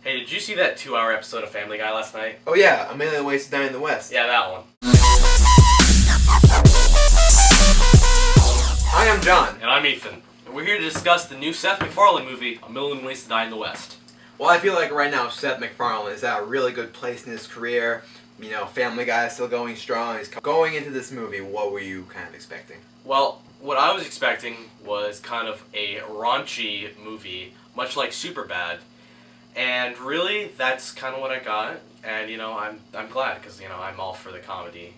Hey, did you see that 2-hour episode of Family Guy last night? Oh yeah, A Million Ways to Die in the West. Yeah, that one. Hi, I'm John. And I'm Ethan. And we're here to discuss the new Seth Macfarlane movie, A Million Ways to Die in the West. Well, I feel like right now Seth Macfarlane is at a really good place in his career. You know, Family Guy is still going strong. He's going into this movie. What were you kind of expecting? Well, what I was expecting was kind of a raunchy movie, much like Superbad. And really, that's kind of what I got. And, you know, I'm glad, because, you know, I'm all for the comedy.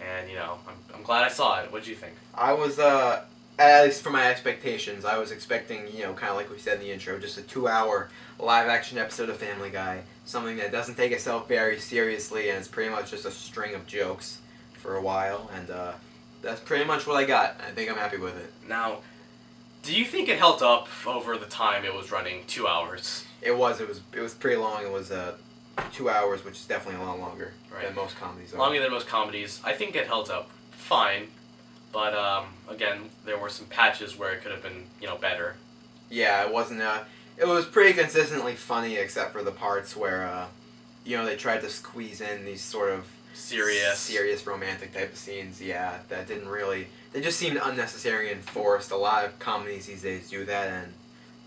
And, you know, I'm glad I saw it. What did you think? I was, at least for my expectations, I was expecting, you know, kind of like we said in the intro, just a 2-hour live-action episode of Family Guy. Something that doesn't take itself very seriously, and it's pretty much just a string of jokes for a while. And that's pretty much what I got. I think I'm happy with it. Now, do you think it held up over the time it was running, 2 hours? It was pretty long. It was 2 hours, which is definitely a lot longer than most comedies are. Longer than most comedies. I think it held up fine, but again, there were some patches where it could have been, you know, better. Yeah, it wasn't. It was pretty consistently funny, except for the parts where, you know, they tried to squeeze in these sort of serious romantic type of scenes. Yeah, that didn't really. They just seemed unnecessary and forced. A lot of comedies these days do that, and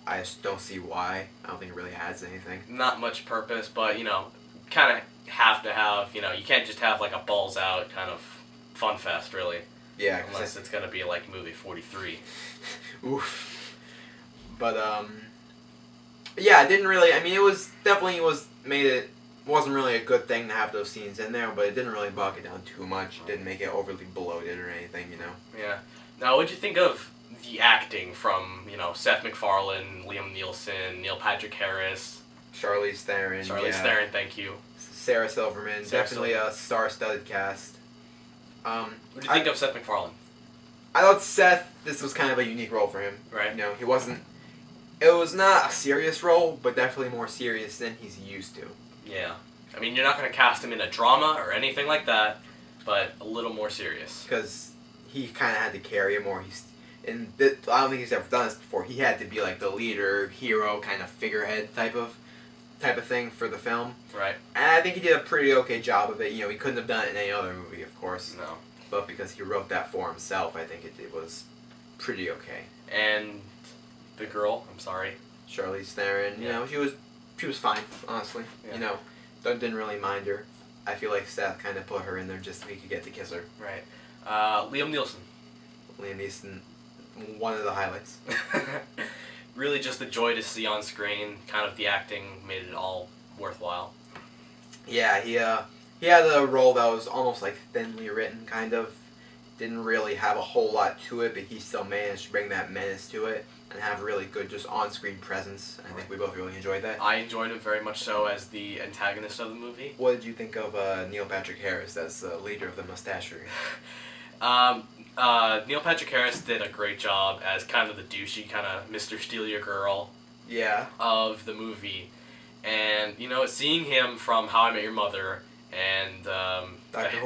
I just don't see why. I don't think it really adds anything. Not much purpose, but, you know, kind of have to have, you know, you can't just have like a balls out kind of fun fest, really. Yeah. Unless it's going to be like movie 43. Oof. But, yeah, it didn't really, I mean, it wasn't really a good thing to have those scenes in there, but it didn't really bog it down too much. It didn't make it overly bloated or anything, you know? Yeah. Now, what'd you think of the acting from, you know, Seth Macfarlane, Liam Neeson, Neil Patrick Harris, Charlize Theron, Theron, thank you. Sarah Silverman, definitely a star-studded cast. What do you think of Seth Macfarlane? I thought this was kind of a unique role for him. Right. You know, it was not a serious role, but definitely more serious than he's used to. Yeah. I mean, you're not going to cast him in a drama or anything like that, but a little more serious. Because he kind of had to carry it more. I don't think he's ever done this before. He had to be like the leader, hero, kind of figurehead type of thing for the film. Right. And I think he did a pretty okay job of it. You know, he couldn't have done it in any other movie, of course. No. But because he wrote that for himself, I think it was pretty okay. And the girl, I'm sorry, Charlize Theron, you know, she was fine, honestly. Yeah. You know, didn't really mind her. I feel like Seth kind of put her in there just so he could get to kiss her. Right. Liam Neeson, one of the highlights. Really just a joy to see on screen. Kind of the acting made it all worthwhile. Yeah, he had a role that was almost like thinly written, kind of. Didn't really have a whole lot to it, but he still managed to bring that menace to it and have really good just on-screen presence. I think we both really enjoyed that. I enjoyed him very much so as the antagonist of the movie. What did you think of Neil Patrick Harris as the leader of the mustachery? Neil Patrick Harris did a great job as kind of the douchey, kind of Mr. Steal Your Girl of the movie. And, you know, seeing him from How I Met Your Mother and Dr.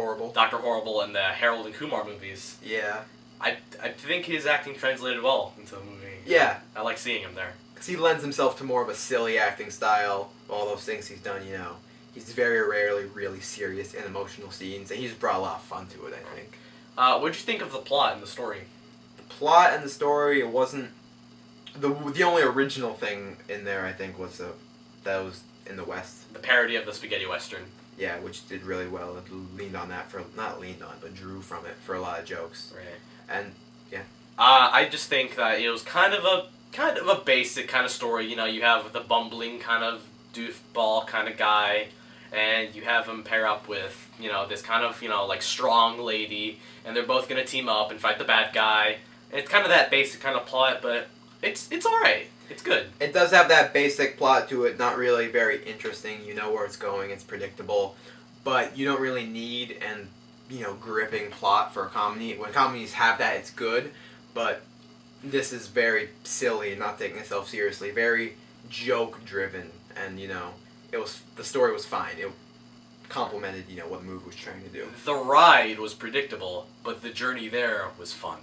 Horrible and the Harold and Kumar movies. Yeah. I think his acting translated well into the movie. Yeah. I like seeing him there. Because he lends himself to more of a silly acting style. All those things he's done, you know. He's very rarely really serious and emotional scenes, and he's brought a lot of fun to it, I think. What'd you think of the plot and the story? The plot and the story, it wasn't... The only original thing in there, I think, was that was in the West. The parody of the spaghetti western. Yeah, which did really well. It leaned on that but drew from it for a lot of jokes. Right. And yeah. I just think that it was kind of a basic kind of story. You know, you have the bumbling kind of doofball kind of guy, and you have him pair up with, you know, this kind of, you know, like strong lady, and they're both gonna team up and fight the bad guy. It's kind of that basic kind of plot, but it's alright. It's good. It does have that basic plot to it, not really very interesting. You know where it's going, it's predictable, but you don't really need an, you know, gripping plot for a comedy. When comedies have that, it's good, but this is very silly, not taking itself seriously, very joke-driven, and, you know, the story was fine. It complemented, you know, what the movie was trying to do. The ride was predictable, but the journey there was fun.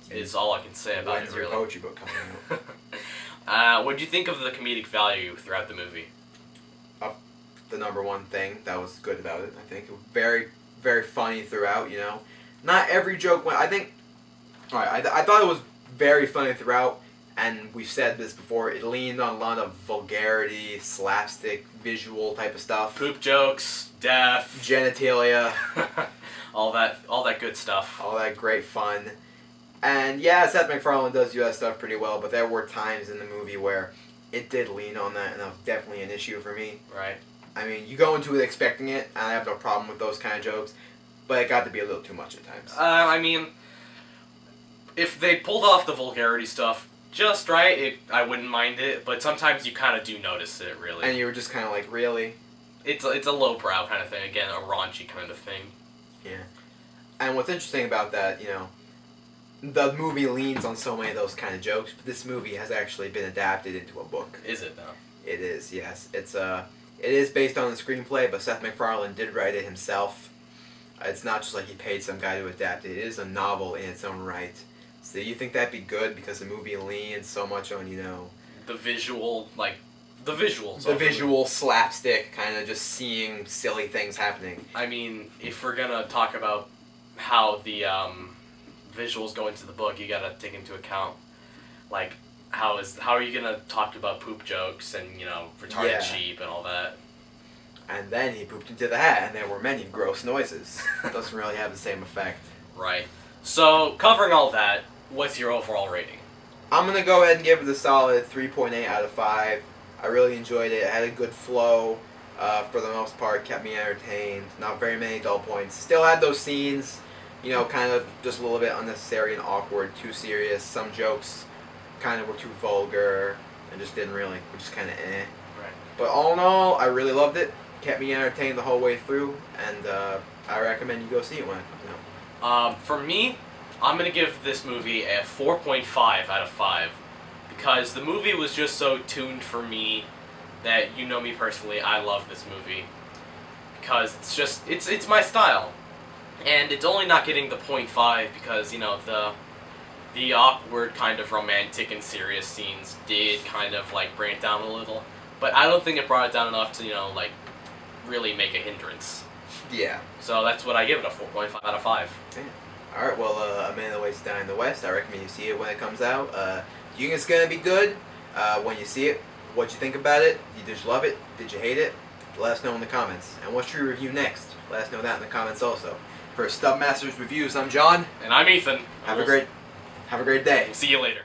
Is all I can say about it, really. When's your poetry book coming out? What do you think of the comedic value throughout the movie? the number one thing that was good about it. I think it was very, very funny throughout. You know, not every joke went. I think. All right, I thought it was very funny throughout, and we've said this before. It leaned on a lot of vulgarity, slapstick, visual type of stuff. Poop jokes, death, genitalia, all that good stuff. All that great fun. And yeah, Seth MacFarlane does do that stuff pretty well, but there were times in the movie where it did lean on that, and that was definitely an issue for me. Right. I mean, you go into it expecting it, and I have no problem with those kind of jokes, but it got to be a little too much at times. I mean, if they pulled off the vulgarity stuff just right, I wouldn't mind it, but sometimes you kind of do notice it, really. And you were just kind of like, really? It's a lowbrow kind of thing, again, a raunchy kind of thing. Yeah. And what's interesting about that, you know, the movie leans on so many of those kind of jokes, but this movie has actually been adapted into a book. Is it, though? It is, yes. It is based on the screenplay, but Seth MacFarlane did write it himself. It's not just like he paid some guy to adapt it. It is a novel in its own right. So you think that'd be good because the movie leans so much on, you know... The visual, the visuals. The visual slapstick, kind of just seeing silly things happening. I mean, if we're gonna talk about how the visuals go into the book, you gotta take into account, like, how are you gonna talk about poop jokes and, you know, retarded sheep and all that? And then he pooped into the hat, and there were many gross noises. It doesn't really have the same effect. Right. So, covering all that, what's your overall rating? I'm going to go ahead and give it a solid 3.8 out of 5. I really enjoyed it. It had a good flow for the most part. Kept me entertained. Not very many dull points. Still had those scenes, you know, kind of just a little bit unnecessary and awkward, too serious. Some jokes kind of were too vulgar and just didn't really, were just kind of eh. Right. But all in all, I really loved it. Kept me entertained the whole way through, and I recommend you go see it when it comes out. For me, I'm going to give this movie a 4.5 out of 5, because the movie was just so tuned for me that, you know me personally, I love this movie, because it's just, it's my style, and it's only not getting the 0.5 because, you know, the awkward kind of romantic and serious scenes did kind of, like, bring it down a little, but I don't think it brought it down enough to, you know, like, really make a hindrance. Yeah. So that's what I give it, a 4.5 out of 5. Yeah. Alright, well, A Man That Waits to Die in the West, I recommend you see it when it comes out. Do you think it's going to be good when you see it? What you think about it? Did you love it? Did you hate it? Let us know in the comments. And what should we review next? Let us know that in the comments also. For Stub Masters Reviews, I'm John. And I'm Ethan. Have a great day. See you later.